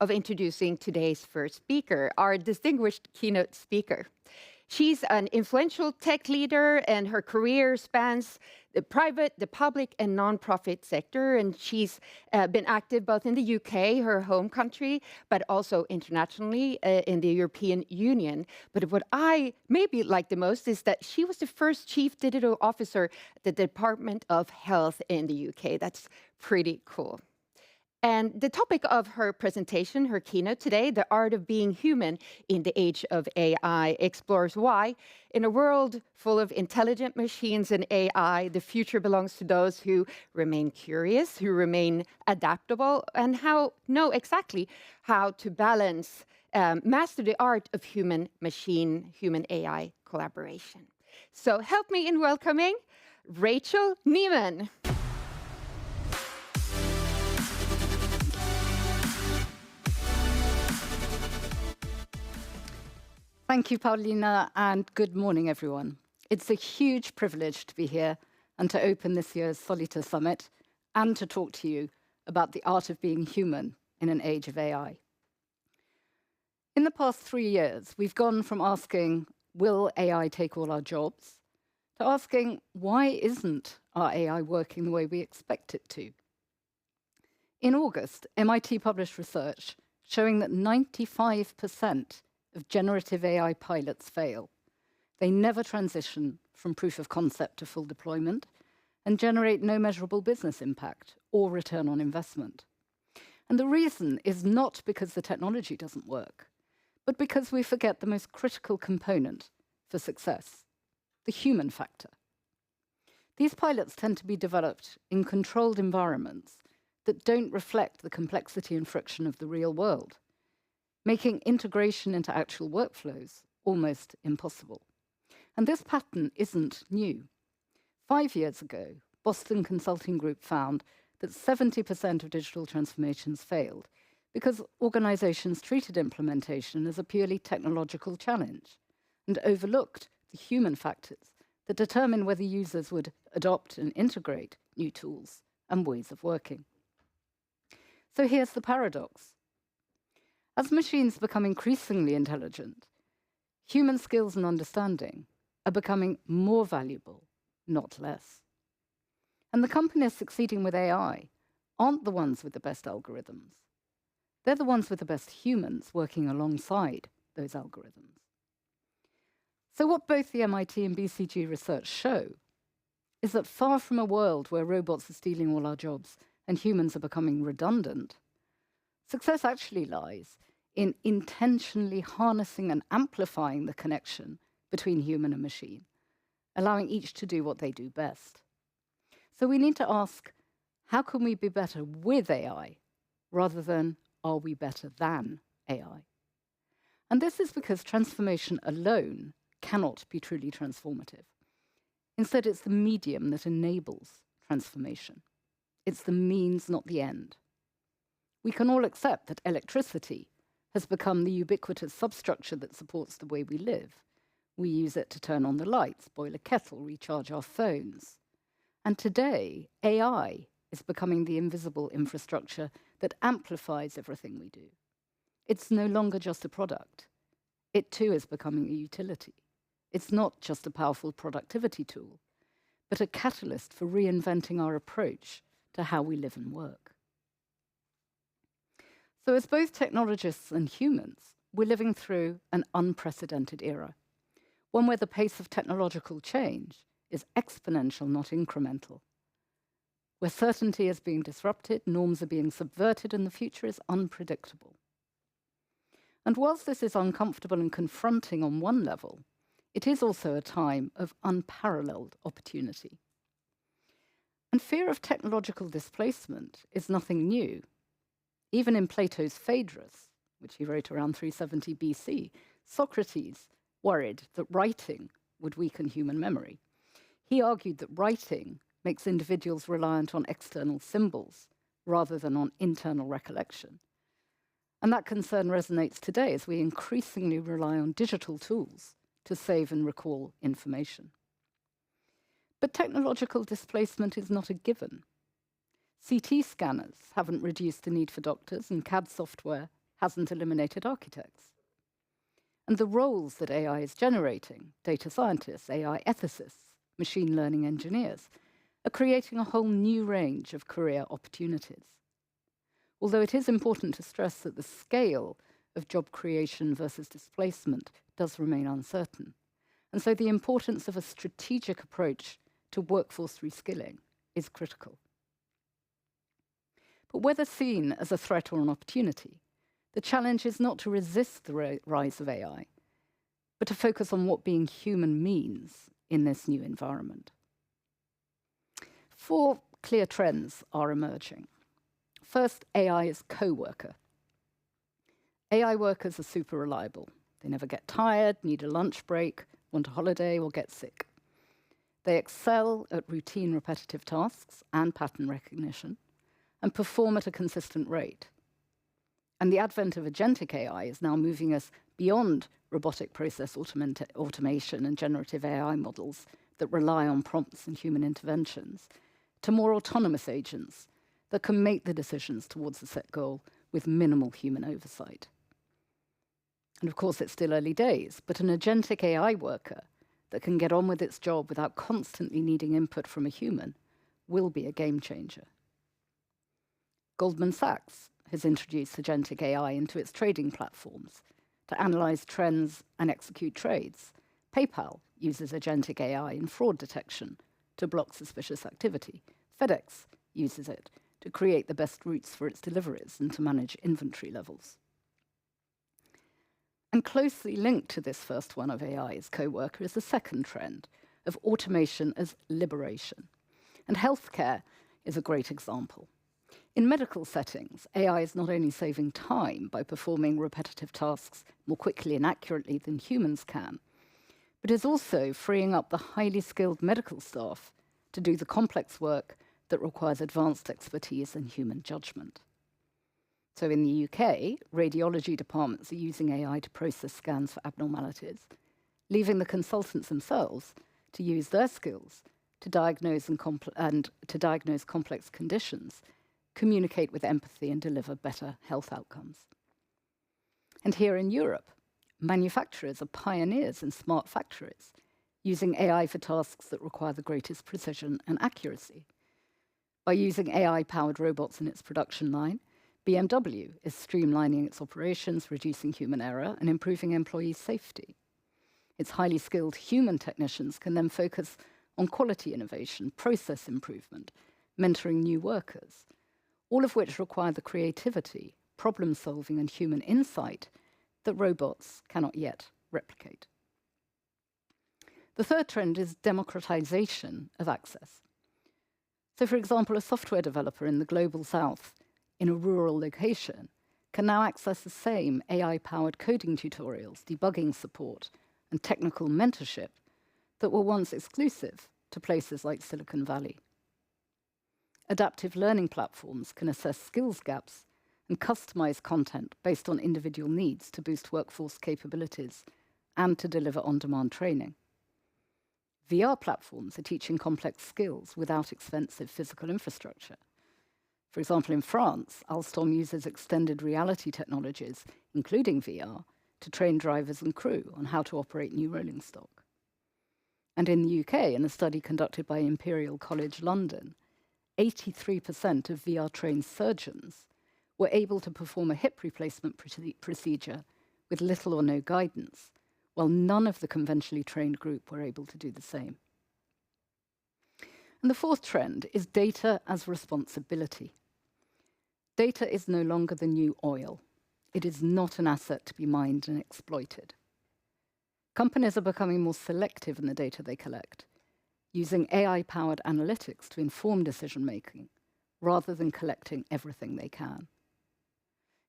of introducing today's first speaker, our distinguished keynote speaker. She's an influential tech leader, and her career spans the private, the public, and nonprofit sector. And she's been active both in the UK, her home country, but also internationally in the European Union. But what I maybe like the most is that she was the first chief digital officer at the Department of Health in the UK. That's pretty cool. And the topic of her presentation, her keynote today, The Art of Being Human in the Age of AI, explores why, in a world full of intelligent machines and AI, the future belongs to those who remain curious, who remain adaptable, and know exactly how to balance, master the art of human-machine, human-AI collaboration. So help me in welcoming Rachel Neaman. Thank you, Paulina, and good morning, everyone. It's a huge privilege to be here and to open this year's Solita Summit and to talk to you about the art of being human in an age of AI. In the past 3 years, we've gone from asking, will AI take all our jobs, to asking, why isn't our AI working the way we expect it to? In August, MIT published research showing that 95% of generative AI pilots fail. They never transition from proof of concept to full deployment and generate no measurable business impact or return on investment. And the reason is not because the technology doesn't work, but because we forget the most critical component for success, the human factor. These pilots tend to be developed in controlled environments that don't reflect the complexity and friction of the real world, making integration into actual workflows almost impossible. And this pattern isn't new. 5 years ago, Boston Consulting Group found that 70% of digital transformations failed because organizations treated implementation as a purely technological challenge and overlooked the human factors that determine whether users would adopt and integrate new tools and ways of working. So here's the paradox. As machines become increasingly intelligent, human skills and understanding are becoming more valuable, not less. And the companies succeeding with AI aren't the ones with the best algorithms. They're the ones with the best humans working alongside those algorithms. So what both the MIT and BCG research show is that far from a world where robots are stealing all our jobs and humans are becoming redundant, success actually lies in intentionally harnessing and amplifying the connection between human and machine, allowing each to do what they do best. So we need to ask, how can we be better with AI rather than are we better than AI? And this is because transformation alone cannot be truly transformative. Instead, it's the medium that enables transformation. It's the means, not the end. We can all accept that electricity has become the ubiquitous substructure that supports the way we live. We use it to turn on the lights, boil a kettle, recharge our phones. And today, AI is becoming the invisible infrastructure that amplifies everything we do. It's no longer just a product. It too is becoming a utility. It's not just a powerful productivity tool, but a catalyst for reinventing our approach to how we live and work. So as both technologists and humans, we're living through an unprecedented era, one where the pace of technological change is exponential, not incremental, where certainty is being disrupted, norms are being subverted, and the future is unpredictable. And whilst this is uncomfortable and confronting on one level, it is also a time of unparalleled opportunity. And fear of technological displacement is nothing new. Even in Plato's Phaedrus, which he wrote around 370 BC, Socrates worried that writing would weaken human memory. He argued that writing makes individuals reliant on external symbols rather than on internal recollection. And that concern resonates today as we increasingly rely on digital tools to save and recall information. But technological displacement is not a given. CT scanners haven't reduced the need for doctors, and CAD software hasn't eliminated architects. And the roles that AI is generating, data scientists, AI ethicists, machine learning engineers, are creating a whole new range of career opportunities. Although it is important to stress that the scale of job creation versus displacement does remain uncertain. And so the importance of a strategic approach to workforce reskilling is critical. But whether seen as a threat or an opportunity, the challenge is not to resist the rise of AI, but to focus on what being human means in this new environment. 4 clear trends are emerging. First, AI is co-worker. AI workers are super reliable. They never get tired, need a lunch break, want a holiday, or get sick. They excel at routine repetitive tasks and pattern recognition and perform at a consistent rate. And the advent of agentic AI is now moving us beyond robotic process automation and generative AI models that rely on prompts and human interventions to more autonomous agents that can make the decisions towards a set goal with minimal human oversight. And of course, it's still early days, but an agentic AI worker that can get on with its job without constantly needing input from a human will be a game changer. Goldman Sachs has introduced agentic AI into its trading platforms to analyze trends and execute trades. PayPal uses agentic AI in fraud detection to block suspicious activity. FedEx uses it to create the best routes for its deliveries and to manage inventory levels. And closely linked to this first one of AI as co-worker is the second trend of automation as liberation. And healthcare is a great example. In medical settings, AI is not only saving time by performing repetitive tasks more quickly and accurately than humans can, but is also freeing up the highly skilled medical staff to do the complex work that requires advanced expertise and human judgment. So in the UK, radiology departments are using AI to process scans for abnormalities, leaving the consultants themselves to use their skills to diagnose complex conditions, communicate with empathy, and deliver better health outcomes. And here in Europe, manufacturers are pioneers in smart factories, using AI for tasks that require the greatest precision and accuracy. By using AI-powered robots in its production line, BMW is streamlining its operations, reducing human error, and improving employee safety. Its highly skilled human technicians can then focus on quality innovation, process improvement, mentoring new workers, all of which require the creativity, problem-solving, and human insight that robots cannot yet replicate. The third trend is democratization of access. So, for example, a software developer in the global south in a rural location can now access the same AI-powered coding tutorials, debugging support, and technical mentorship that were once exclusive to places like Silicon Valley. Adaptive learning platforms can assess skills gaps and customize content based on individual needs to boost workforce capabilities and to deliver on-demand training. VR platforms are teaching complex skills without expensive physical infrastructure. For example, in France, Alstom uses extended reality technologies, including VR, to train drivers and crew on how to operate new rolling stock. And in the UK, in a study conducted by Imperial College London, 83% of VR-trained surgeons were able to perform a hip replacement procedure with little or no guidance, while none of the conventionally trained group were able to do the same. And the fourth trend is data as responsibility. Data is no longer the new oil. It is not an asset to be mined and exploited. Companies are becoming more selective in the data they collect, using AI-powered analytics to inform decision-making, rather than collecting everything they can.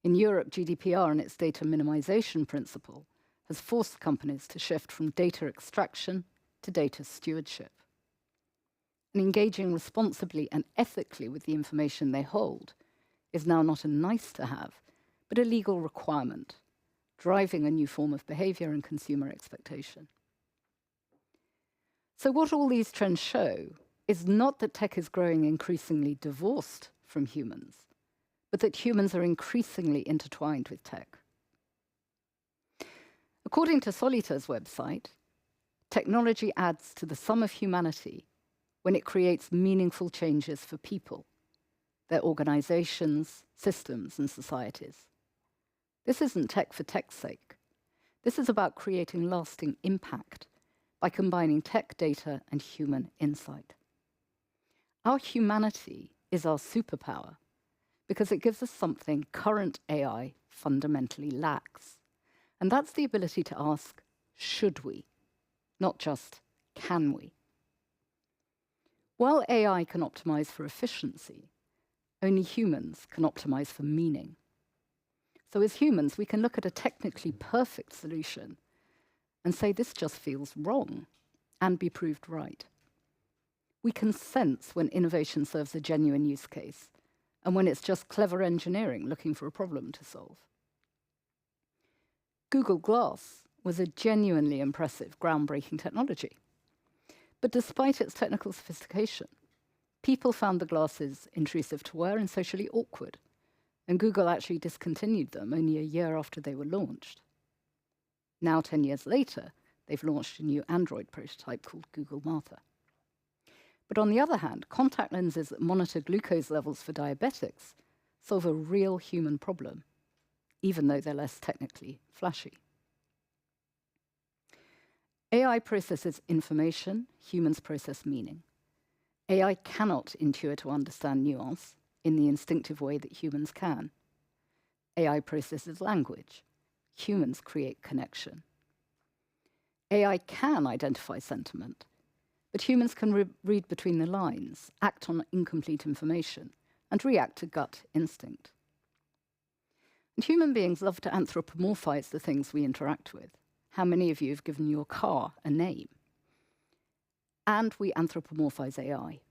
In Europe, GDPR and its data minimization principle has forced companies to shift from data extraction to data stewardship. And engaging responsibly and ethically with the information they hold is now not a nice-to-have, but a legal requirement, driving a new form of behavior and consumer expectation. So what all these trends show is not that tech is growing increasingly divorced from humans, but that humans are increasingly intertwined with tech. According to Solita's website, technology adds to the sum of humanity when it creates meaningful changes for people, their organizations, systems, and societies. This isn't tech for tech's sake. This is about creating lasting impact by combining tech data and human insight. Our humanity is our superpower because it gives us something current AI fundamentally lacks. And that's the ability to ask, should we? Not just, can we? While AI can optimize for efficiency, only humans can optimize for meaning. So as humans, we can look at a technically perfect solution and say this just feels wrong and be proved right. We can sense when innovation serves a genuine use case and when it's just clever engineering looking for a problem to solve. Google Glass was a genuinely impressive, groundbreaking technology. But despite its technical sophistication, people found the glasses intrusive to wear and socially awkward, and Google actually discontinued them only a year after they were launched. Now, 10 years later, they've launched a new Android prototype called Google Martha. But on the other hand, contact lenses that monitor glucose levels for diabetics solve a real human problem, even though they're less technically flashy. AI processes information, humans process meaning. AI cannot intuit or understand nuance in the instinctive way that humans can. AI processes language. Humans create connection. AI can identify sentiment, but humans can read between the lines, act on incomplete information, and react to gut instinct. And human beings love to anthropomorphize the things we interact with. How many of you have given your car a name? And we anthropomorphize AI,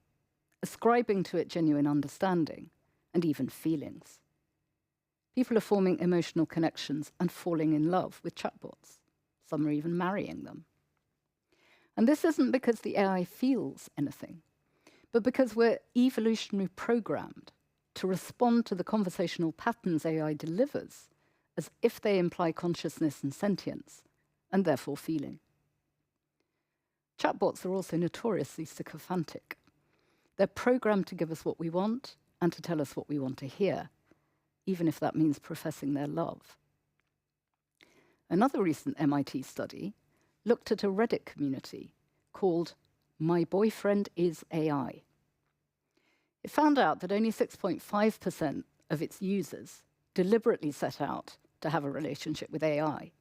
ascribing to it genuine understanding and even feelings. People are forming emotional connections and falling in love with chatbots. Some are even marrying them. And this isn't because the AI feels anything, but because we're evolutionarily programmed to respond to the conversational patterns AI delivers as if they imply consciousness and sentience, and therefore feeling. Chatbots are also notoriously sycophantic. They're programmed to give us what we want and to tell us what we want to hear, even if that means professing their love. Another recent MIT study looked at a Reddit community called My Boyfriend is AI. It found out that only 6.5% of its users deliberately set out to have a relationship with AI,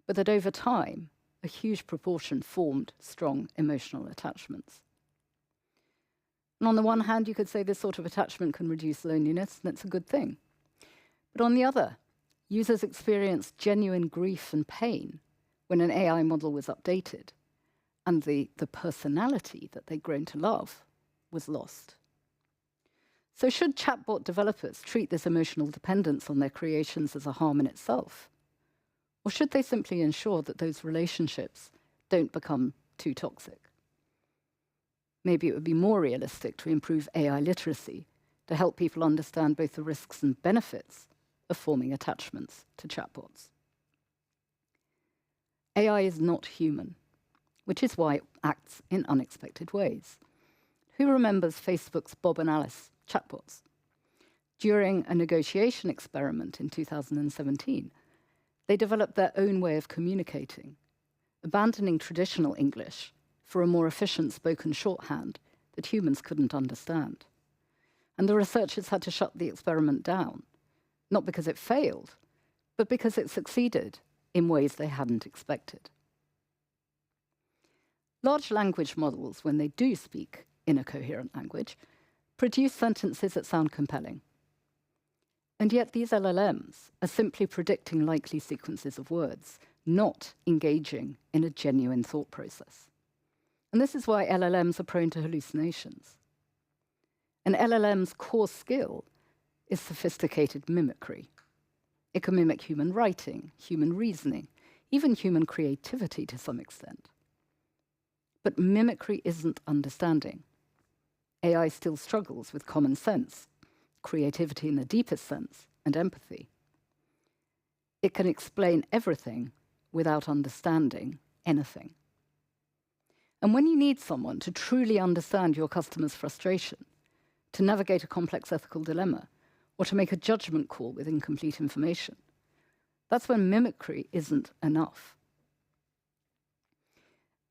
but that over time, a huge proportion formed strong emotional attachments. And on the one hand, you could say this sort of attachment can reduce loneliness, and it's a good thing. But on the other, users experienced genuine grief and pain when an AI model was updated, and the personality that they'd grown to love was lost. So should chatbot developers treat this emotional dependence on their creations as a harm in itself? Or should they simply ensure that those relationships don't become too toxic? Maybe it would be more realistic to improve AI literacy to help people understand both the risks and benefits of forming attachments to chatbots. AI is not human, which is why it acts in unexpected ways. Who remembers Facebook's Bob and Alice chatbots? During a negotiation experiment in 2017, they developed their own way of communicating, abandoning traditional English for a more efficient spoken shorthand that humans couldn't understand. And the researchers had to shut the experiment down, not because it failed, but because it succeeded in ways they hadn't expected. Large language models, when they do speak in a coherent language, produce sentences that sound compelling. And yet these LLMs are simply predicting likely sequences of words, not engaging in a genuine thought process. And this is why LLMs are prone to hallucinations. An LLM's core skill is sophisticated mimicry. It can mimic human writing, human reasoning, even human creativity to some extent. But mimicry isn't understanding. AI still struggles with common sense, creativity in the deepest sense, and empathy. It can explain everything without understanding anything. And when you need someone to truly understand your customer's frustration, to navigate a complex ethical dilemma, or to make a judgment call with incomplete information, that's when mimicry isn't enough.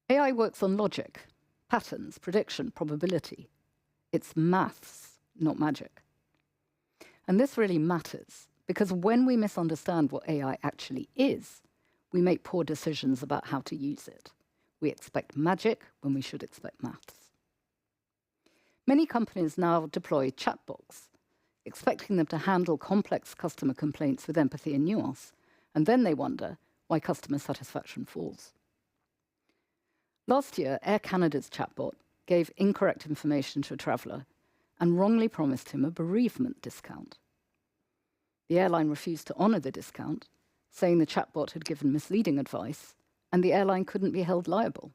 AI works on logic, patterns, prediction, probability. It's maths, not magic. And this really matters, because when we misunderstand what AI actually is, we make poor decisions about how to use it. We expect magic when we should expect maths. Many companies now deploy chatbots, expecting them to handle complex customer complaints with empathy and nuance, and then they wonder why customer satisfaction falls. Last year, Air Canada's chatbot gave incorrect information to a traveller and wrongly promised him a bereavement discount. The airline refused to honour the discount, saying the chatbot had given misleading advice and the airline couldn't be held liable.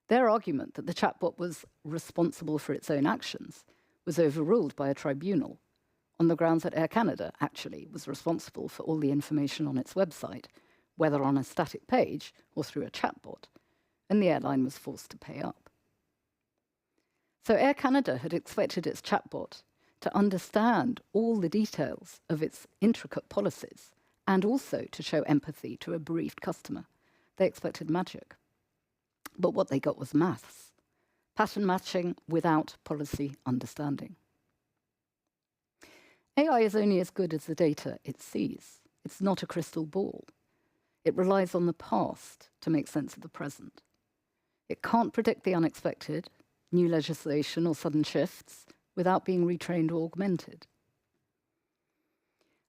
Their argument that the chatbot was responsible for its own actions was overruled by a tribunal on the grounds that Air Canada actually was responsible for all the information on its website, whether on a static page or through a chatbot, and the airline was forced to pay up. So Air Canada had expected its chatbot to understand all the details of its intricate policies and also to show empathy to a bereaved customer. They expected magic. But what they got was maths, pattern matching without policy understanding. AI is only as good as the data it sees. It's not a crystal ball. It relies on the past to make sense of the present. It can't predict the unexpected, new legislation or sudden shifts, without being retrained or augmented.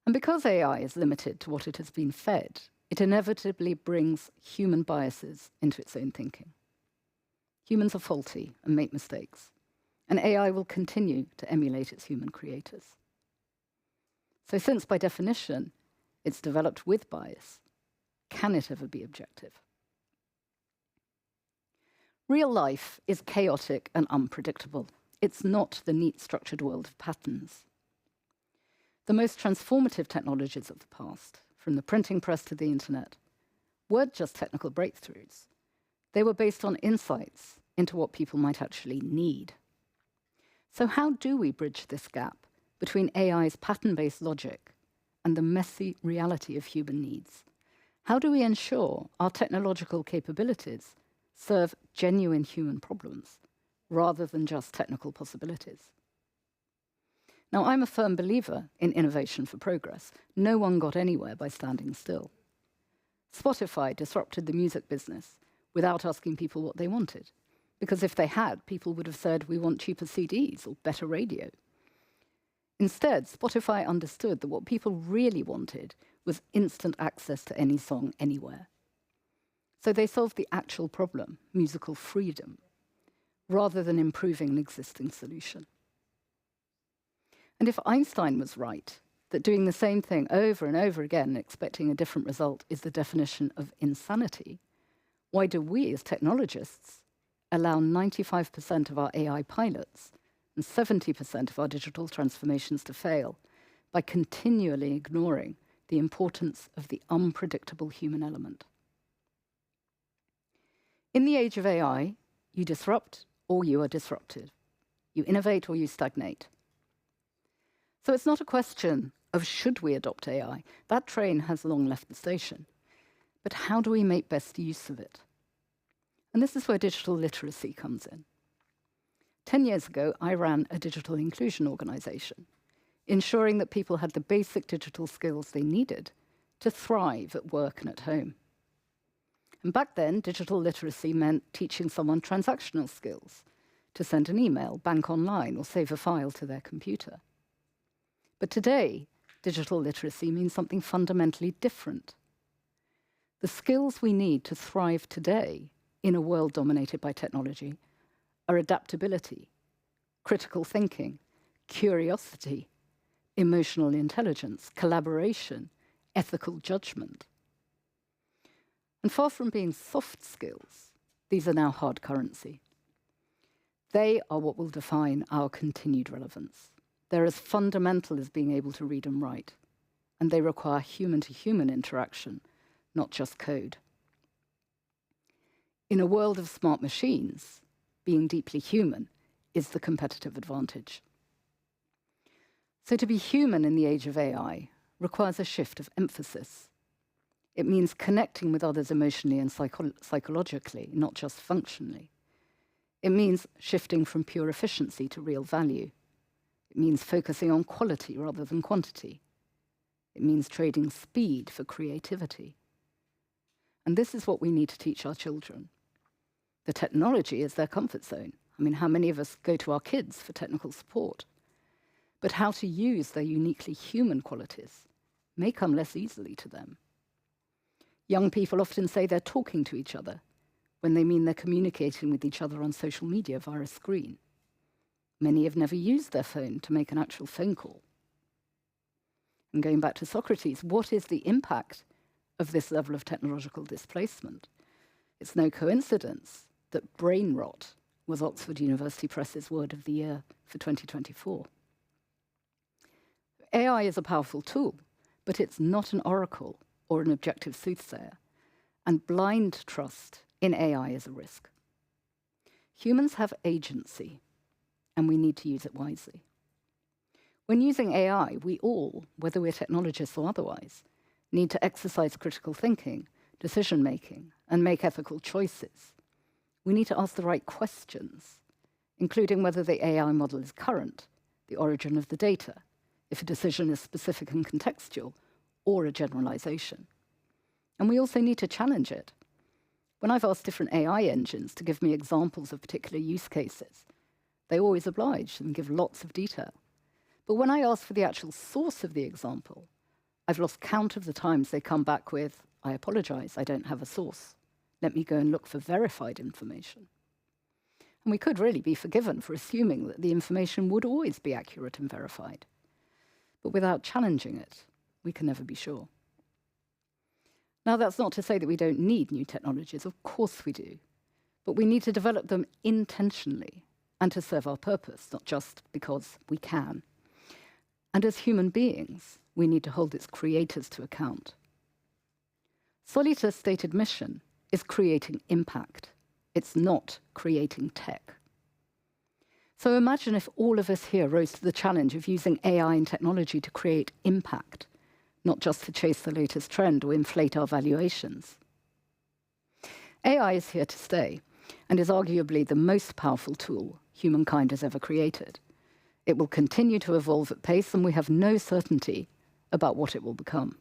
And because AI is limited to what it has been fed, it inevitably brings human biases into its own thinking. Humans are faulty and make mistakes, and AI will continue to emulate its human creators. So since, by definition, it's developed with bias, can it ever be objective? Real life is chaotic and unpredictable. It's not the neat, structured world of patterns. The most transformative technologies of the past, from the printing press to the internet, weren't just technical breakthroughs. They were based on insights into what people might actually need. So how do we bridge this gap between AI's pattern-based logic and the messy reality of human needs? How do we ensure our technological capabilities serve genuine human problems rather than just technical possibilities? Now, I'm a firm believer in innovation for progress. No one got anywhere by standing still. Spotify disrupted the music business without asking people what they wanted, because if they had, people would have said, we want cheaper CDs or better radio. Instead, Spotify understood that what people really wanted was instant access to any song anywhere. So they solved the actual problem, musical freedom, rather than improving an existing solution. And if Einstein was right, that doing the same thing over and over again and expecting a different result is the definition of insanity, why do we as technologists allow 95% of our AI pilots and 70% of our digital transformations to fail by continually ignoring the importance of the unpredictable human element? In the age of AI, you disrupt or you are disrupted. You innovate or you stagnate. So it's not a question of should we adopt AI. That train has long left the station. But how do we make best use of it? And this is where digital literacy comes in. 10 years ago, I ran a digital inclusion organization, ensuring that people had the basic digital skills they needed to thrive at work and at home. And back then, digital literacy meant teaching someone transactional skills, to send an email, bank online, or save a file to their computer. But today, digital literacy means something fundamentally different. The skills we need to thrive today in a world dominated by technology are adaptability, critical thinking, curiosity, emotional intelligence, collaboration, ethical judgment. And far from being soft skills, these are now hard currency. They are what will define our continued relevance. They're as fundamental as being able to read and write, and they require human-to-human interaction, not just code. In a world of smart machines, being deeply human is the competitive advantage. So to be human in the age of AI requires a shift of emphasis. It means connecting with others emotionally and psychologically, not just functionally. It means shifting from pure efficiency to real value. It means focusing on quality rather than quantity. It means trading speed for creativity. And this is what we need to teach our children. The technology is their comfort zone. I mean, how many of us go to our kids for technical support? But how to use their uniquely human qualities may come less easily to them. Young people often say they're talking to each other when they mean they're communicating with each other on social media via a screen. Many have never used their phone to make an actual phone call. And going back to Socrates, what is the impact of this level of technological displacement? It's no coincidence that brain rot was Oxford University Press's word of the year for 2024. AI is a powerful tool, but it's not an oracle or an objective soothsayer, and blind trust in AI is a risk. Humans have agency, and we need to use it wisely. When using AI, we all, whether we're technologists or otherwise, need to exercise critical thinking, decision-making, and make ethical choices. We need to ask the right questions, including whether the AI model is current, the origin of the data, if a decision is specific and contextual, or a generalization. And we also need to challenge it. When I've asked different AI engines to give me examples of particular use cases, they always oblige and give lots of detail. But when I ask for the actual source of the example, I've lost count of the times they come back with, "I apologize, I don't have a source. Let me go and look for verified information." And we could really be forgiven for assuming that the information would always be accurate and verified. But without challenging it, we can never be sure. Now, that's not to say that we don't need new technologies. Of course we do. But we need to develop them intentionally and to serve our purpose, not just because we can. And as human beings, we need to hold its creators to account. Solitas' stated mission is creating impact. It's not creating tech. So imagine if all of us here rose to the challenge of using AI and technology to create impact, not just to chase the latest trend or inflate our valuations. AI is here to stay and is arguably the most powerful tool humankind has ever created. It will continue to evolve at pace, and we have no certainty about what it will become.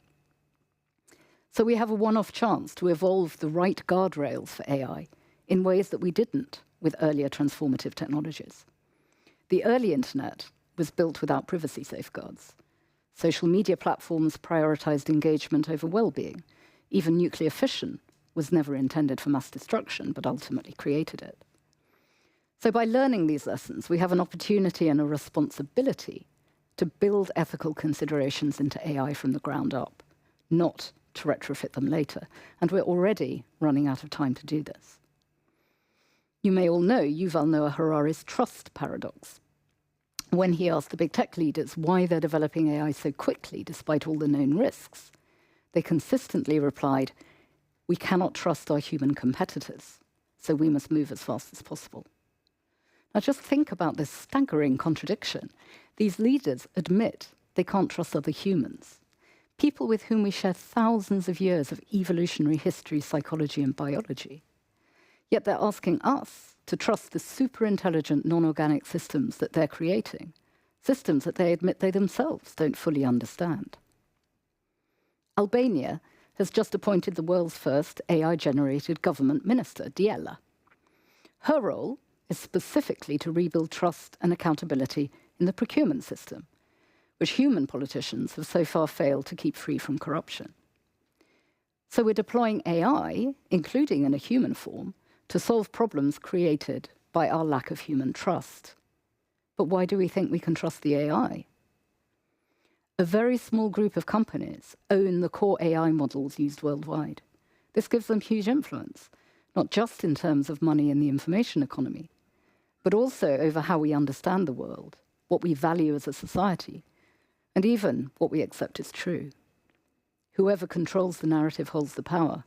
So we have a one-off chance to evolve the right guardrails for AI in ways that we didn't with earlier transformative technologies. The early internet was built without privacy safeguards. Social media platforms prioritized engagement over well-being. Even nuclear fission was never intended for mass destruction, but ultimately created it. So by learning these lessons, we have an opportunity and a responsibility to build ethical considerations into AI from the ground up, not to retrofit them later. And we're already running out of time to do this. You may all know Yuval Noah Harari's trust paradox. When he asked the big tech leaders why they're developing AI so quickly despite all the known risks, they consistently replied, "We cannot trust our human competitors, so we must move as fast as possible." Now just think about this staggering contradiction. These leaders admit they can't trust other humans, people with whom we share thousands of years of evolutionary history, psychology, and biology. Yet they're asking us to trust the super-intelligent non-organic systems that they're creating, systems that they admit they themselves don't fully understand. Albania has just appointed the world's first AI-generated government minister, Diela. Her role is specifically to rebuild trust and accountability in the procurement system, which human politicians have so far failed to keep free from corruption. So we're deploying AI, including in a human form, to solve problems created by our lack of human trust. But why do we think we can trust the AI? A very small group of companies own the core AI models used worldwide. This gives them huge influence, not just in terms of money in the information economy, but also over how we understand the world what we value as a society, and even what we accept is true. Whoever controls the narrative holds the power.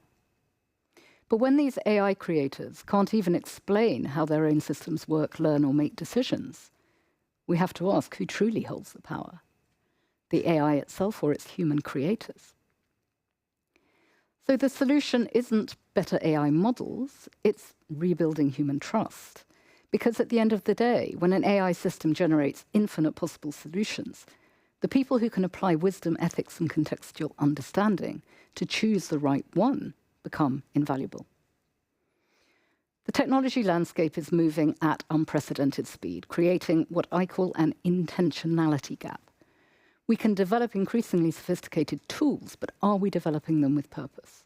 But when these AI creators can't even explain how their own systems work, learn, or make decisions, we have to ask who truly holds the power, the AI itself or its human creators. So the solution isn't better AI models, it's rebuilding human trust. Because at the end of the day, when an AI system generates infinite possible solutions, the people who can apply wisdom, ethics, and contextual understanding to choose the right one become invaluable. The technology landscape is moving at unprecedented speed, creating what I call an intentionality gap. We can develop increasingly sophisticated tools, but are we developing them with purpose?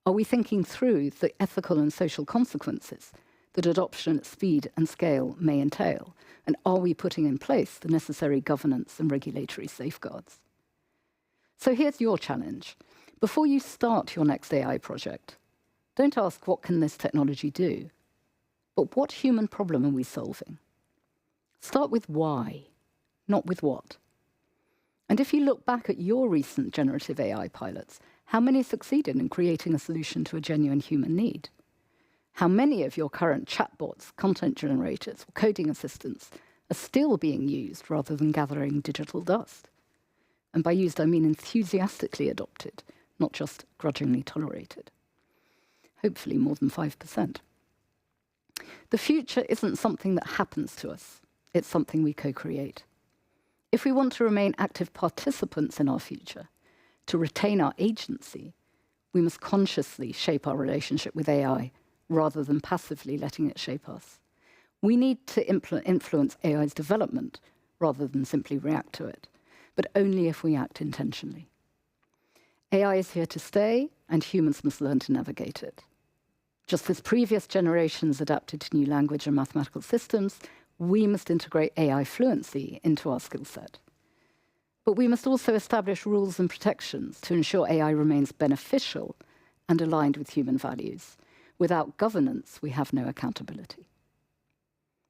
Are we thinking through the ethical and social consequences that adoption at speed and scale may entail? And are we putting in place the necessary governance and regulatory safeguards? So here's your challenge. Before you start your next AI project, don't ask what can this technology do, but what human problem are we solving? Start with why, not with what. And if you look back at your recent generative AI pilots, how many succeeded in creating a solution to a genuine human need? How many of your current chatbots, content generators, or coding assistants are still being used rather than gathering digital dust? And by used, I mean enthusiastically adopted, not just grudgingly tolerated. Hopefully more than 5%. The future isn't something that happens to us. It's something we co-create. If we want to remain active participants in our future, to retain our agency, we must consciously shape our relationship with AI rather than passively letting it shape us. We need to influence AI's development rather than simply react to it, but only if we act intentionally. AI is here to stay, and humans must learn to navigate it. Just as previous generations adapted to new language and mathematical systems, we must integrate AI fluency into our skill set. But we must also establish rules and protections to ensure AI remains beneficial and aligned with human values. Without governance, we have no accountability.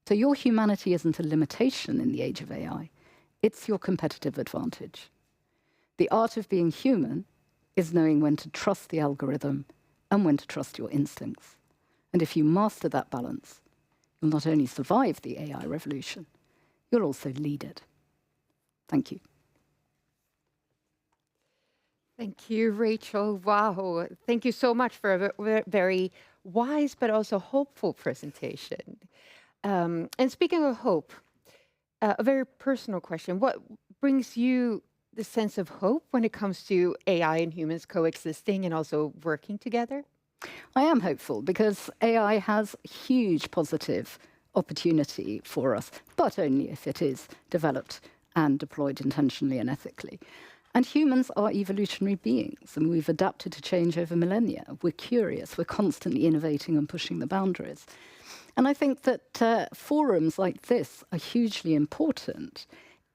So your humanity isn't a limitation in the age of AI. It's your competitive advantage. The art of being human is knowing when to trust the algorithm and when to trust your instincts. And if you master that balance, you'll not only survive the AI revolution, you'll also lead it. Thank you. Thank you, Rachel. Wow. Thank you so much for a very wise but also hopeful presentation. And speaking of hope, a very personal question. What brings you the sense of hope when it comes to AI and humans coexisting and also working together? I am hopeful because AI has huge positive opportunity for us, but only if it is developed and deployed intentionally and ethically. And humans are evolutionary beings, and we've adapted to change over millennia. We're curious, we're constantly innovating and pushing the boundaries. And I think that forums like this are hugely important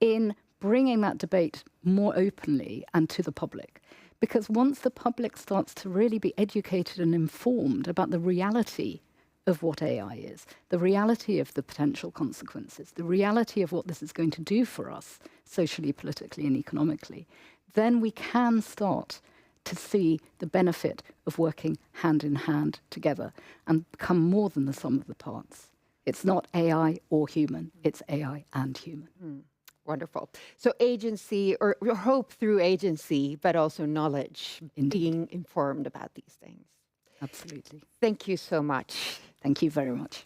in bringing that debate more openly and to the public. Because once the public starts to really be educated and informed about the reality of what AI is, the reality of the potential consequences, the reality of what this is going to do for us socially, politically, and economically, then we can start to see the benefit of working hand in hand together and become more than the sum of the parts. It's not AI or human, it's AI and human. Wonderful. So agency or hope through agency, but also knowledge, being informed about these things. Absolutely. Thank you so much. Thank you very much.